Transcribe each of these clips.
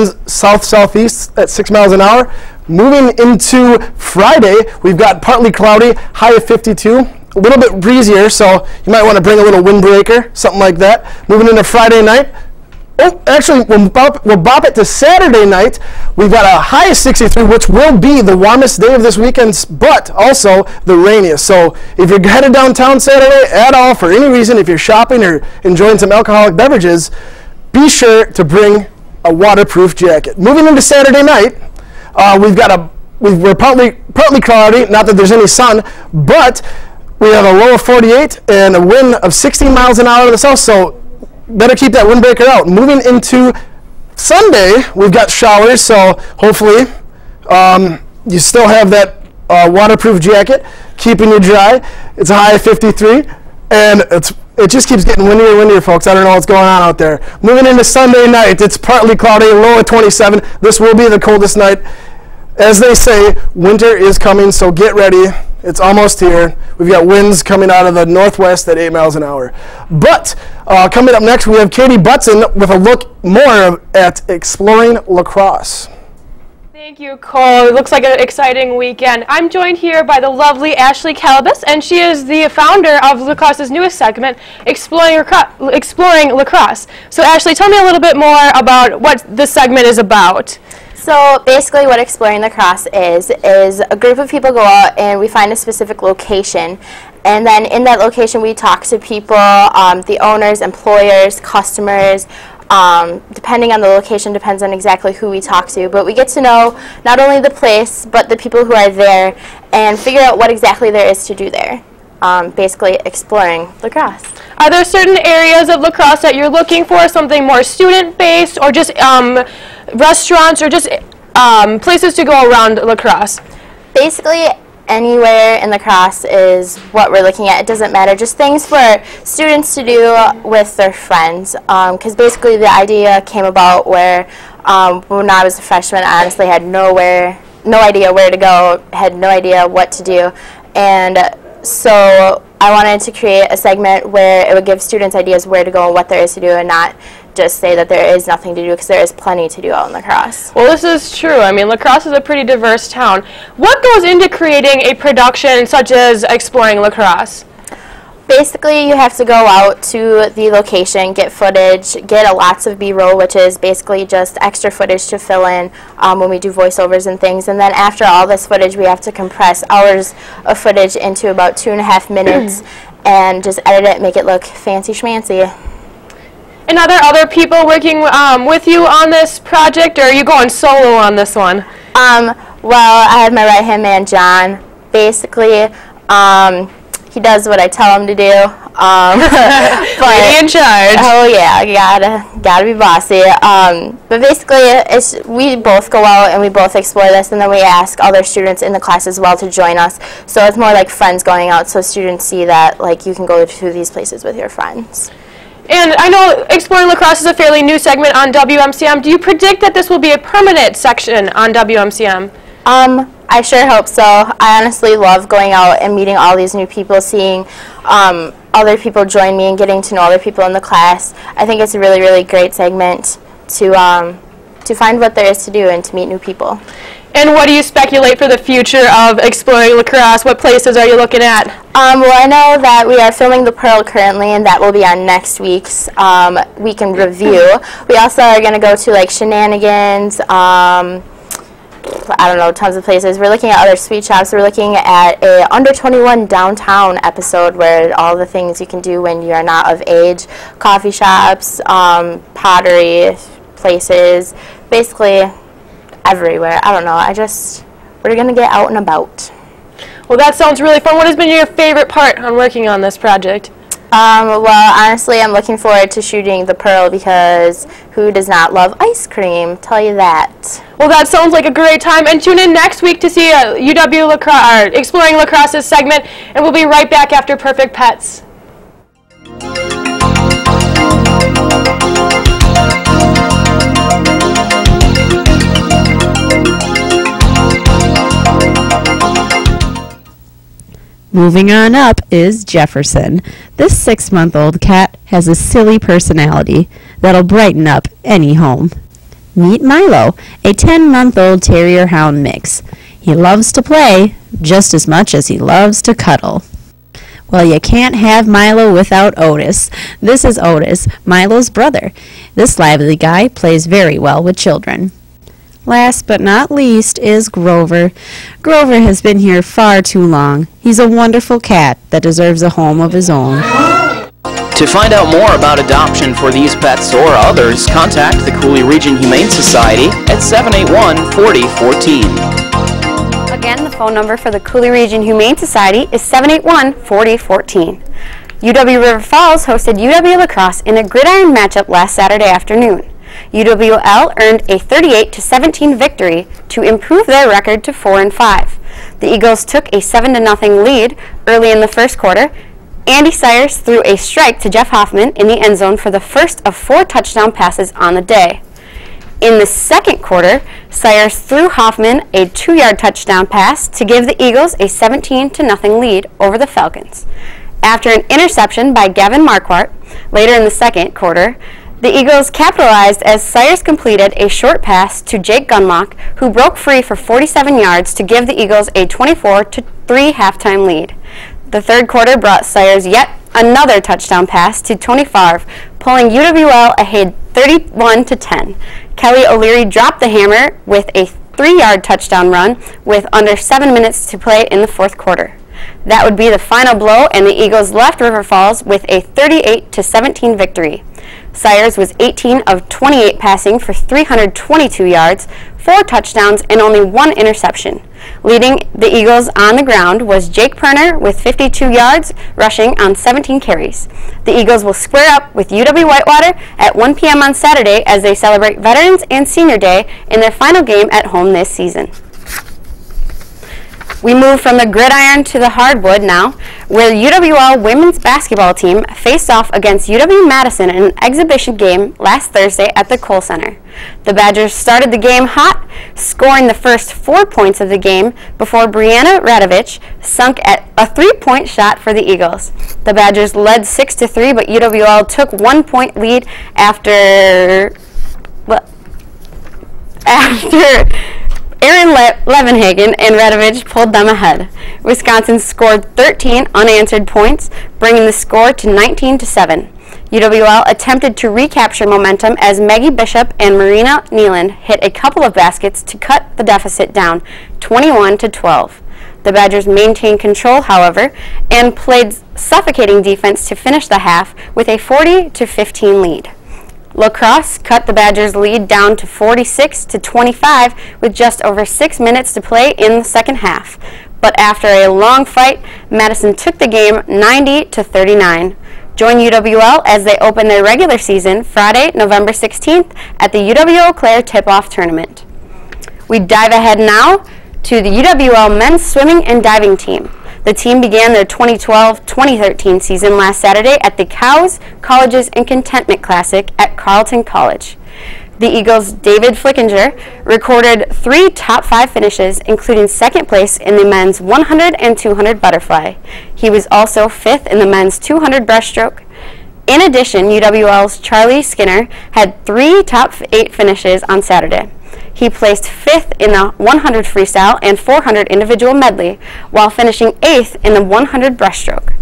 south-southeast at 6 miles an hour. Moving into Friday, we've got partly cloudy, high of 52. A little bit breezier, so you might want to bring a little windbreaker, something like that. Moving into Friday night. Oh, actually, we'll bop it to Saturday night. We've got a high of 63, which will be the warmest day of this weekend, but also the rainiest. So if you're headed downtown Saturday at all for any reason, if you're shopping or enjoying some alcoholic beverages, be sure to bring a waterproof jacket. Moving into Saturday night, we're partly cloudy, not that there's any sun, but we have a low of 48 and a wind of 16 miles an hour to the south, so better keep that windbreaker out. Moving into Sunday, we've got showers, so hopefully you still have that waterproof jacket, keeping you dry. It's a high of 53, and it just keeps getting windier and windier, folks. I don't know what's going on out there. Moving into Sunday night, it's partly cloudy, low of 27. This will be the coldest night. As they say, winter is coming, so get ready. It's almost here. We've got winds coming out of the northwest at 8 miles an hour. But coming up next, we have Katie Butson with a look more at exploring lacrosse. Thank you, Cole. It looks like an exciting weekend. I'm joined here by the lovely Kayla S, and she is the founder of Lacrosse's newest segment, Exploring Lacrosse. So Ashley, tell me a little bit more about what this segment is about. So basically what Exploring Lacrosse is a group of people go out and we find a specific location, and then in that location we talk to people, the owners, employers, customers, depending on the location, depends on exactly who we talk to, but we get to know not only the place but the people who are there and figure out what exactly there is to do there. Basically exploring lacrosse. Are there certain areas of lacrosse that you're looking for, something more student-based or just restaurants or just places to go around lacrosse? Basically anywhere in lacrosse is what we're looking at. It doesn't matter, just things for students to do with their friends, because basically the idea came about where when I was a freshman I honestly had no idea where to go, had no idea what to do, and so I wanted to create a segment where it would give students ideas where to go and what there is to do, and not just say that there is nothing to do, because there is plenty to do out in lacrosse. Well, this is true. I mean, lacrosse is a pretty diverse town. What goes into creating a production such as Exploring Lacrosse? Basically, you have to go out to the location, get footage, get lots of B-roll, which is basically just extra footage to fill in when we do voiceovers and things. And then after all this footage, we have to compress hours of footage into about 2.5 minutes and just edit it, make it look fancy schmancy. And are there other people working with you on this project, or are you going solo on this one? Well, I have my right-hand man, John. Basically, he does what I tell him to do. Lady in charge. Oh yeah, gotta be bossy. But basically, we both go out and we both explore this, and then we ask other students in the class as well to join us. So it's more like friends going out, so students see that like you can go to these places with your friends. And I know Exploring Lacrosse is a fairly new segment on WMCM. Do you predict that this will be a permanent section on WMCM? I sure hope so. I honestly love going out and meeting all these new people, seeing other people join me and getting to know other people in the class. I think it's a really, really great segment to find what there is to do and to meet new people. And what do you speculate for the future of Exploring Lacrosse? What places are you looking at? Well, I know that we are filming The Pearl currently, and that will be on next week's weekend review. We also are going to go to like Shenanigans, I don't know, tons of places. We're looking at other sweet shops. We're looking at a Under 21 downtown episode where all the things you can do when you're not of age. Coffee shops, pottery places, basically everywhere. I don't know. We're going to get out and about. Well, that sounds really fun. What has been your favorite part on working on this project? Well, honestly, I'm looking forward to shooting The Pearl, because who does not love ice cream? Tell you that. Well, that sounds like a great time. And tune in next week to see UW Lacrosse, Exploring Lacrosse's segment, and we'll be right back after Perfect Pets. Moving on up is Jefferson. This 6-month-old cat has a silly personality that'll brighten up any home. Meet Milo, a 10-month-old terrier hound mix. He loves to play just as much as he loves to cuddle. Well, you can't have Milo without Otis. This is Otis, Milo's brother. This lively guy plays very well with children. Last but not least is Grover. Grover has been here far too long. He's a wonderful cat that deserves a home of his own. To find out more about adoption for these pets or others, contact the Cooley Region Humane Society at 781-4014. Again, the phone number for the Cooley Region Humane Society is 781-4014. UW River Falls hosted UW La Crosse in a gridiron matchup last Saturday afternoon. UWL earned a 38-17 victory to improve their record to 4-5. The Eagles took a 7-0 lead early in the first quarter. Andy Sayers threw a strike to Jeff Hoffman in the end zone for the first of 4 touchdown passes on the day. In the second quarter, Sayers threw Hoffman a 2-yard touchdown pass to give the Eagles a 17-0 lead over the Falcons. After an interception by Gavin Marquardt later in the second quarter, the Eagles capitalized as Sayers completed a short pass to Jake Gunlock, who broke free for 47 yards to give the Eagles a 24-3 halftime lead. The third quarter brought Sayers yet another touchdown pass to Tony Favre, pulling UWL ahead 31-10. Kelly O'Leary dropped the hammer with a 3-yard touchdown run with under 7 minutes to play in the fourth quarter. That would be the final blow, and the Eagles left River Falls with a 38-17 victory. Sayers was 18 of 28 passing for 322 yards, 4 touchdowns, and only 1 interception. Leading the Eagles on the ground was Jake Perner with 52 yards, rushing on 17 carries. The Eagles will square up with UW Whitewater at 1 p.m. on Saturday as they celebrate Veterans and Senior Day in their final game at home this season. We move from the gridiron to the hardwood now, where UWL women's basketball team faced off against UW-Madison in an exhibition game last Thursday at the Kohl Center. The Badgers started the game hot, scoring the first 4 points of the game before Brianna Radovich sunk at a 3-point shot for the Eagles. The Badgers led 6-3, but UWL took 1-point lead after Aaron Levenhagen and Radovich pulled them ahead. Wisconsin scored 13 unanswered points, bringing the score to 19-7. UWL attempted to recapture momentum as Maggie Bishop and Marina Nealand hit a couple of baskets to cut the deficit down 21-12. The Badgers maintained control, however, and played suffocating defense to finish the half with a 40-15 lead. La Crosse cut the Badgers' lead down to 46-25 with just over 6 minutes to play in the second half. But after a long fight, Madison took the game 90-39. Join UWL as they open their regular season Friday, November 16th at the UW-Eau Claire Tip-Off Tournament. We dive ahead now to the UWL men's swimming and diving team. The team began their 2012-2013 season last Saturday at the Cows, Colleges, and Contentment Classic at Carleton College. The Eagles' David Flickinger recorded 3 top 5 finishes, including second place in the men's 100 and 200 butterfly. He was also 5th in the men's 200 breaststroke. In addition, UWL's Charlie Skinner had 3 top 8 finishes on Saturday. He placed 5th in the 100 freestyle and 400 individual medley, while finishing 8th in the 100 breaststroke.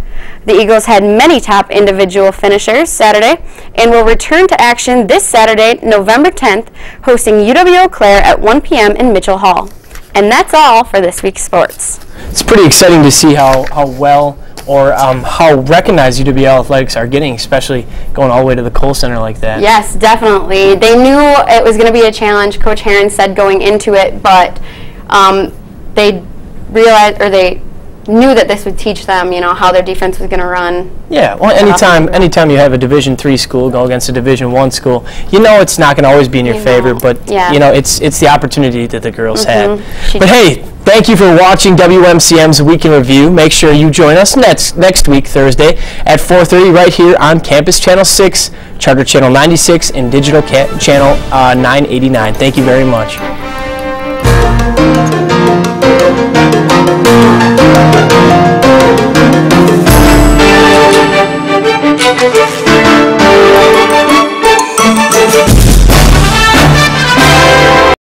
The Eagles had many top individual finishers Saturday and will return to action this Saturday, November 10th, hosting UW-Eau Claire at 1 p.m. in Mitchell Hall. And that's all for this week's sports. It's pretty exciting to see how well or how recognized UWL athletics are getting, especially going all the way to the Kohl Center like that. Yes, definitely. They knew it was going to be a challenge, Coach Herron said going into it, but they realized, or they knew that this would teach them, you know, how their defense was going to run. Yeah, well, anytime you have a Division III school go against a Division I school, you know it's not going to always be in your favor, but you know it's the opportunity that the girls had. But hey, thank you for watching WMCM's Week in Review. Make sure you join us next week, Thursday, at 4:30 right here on Campus Channel 6, Charter Channel 96, and Digital Channel 989. Thank you very much.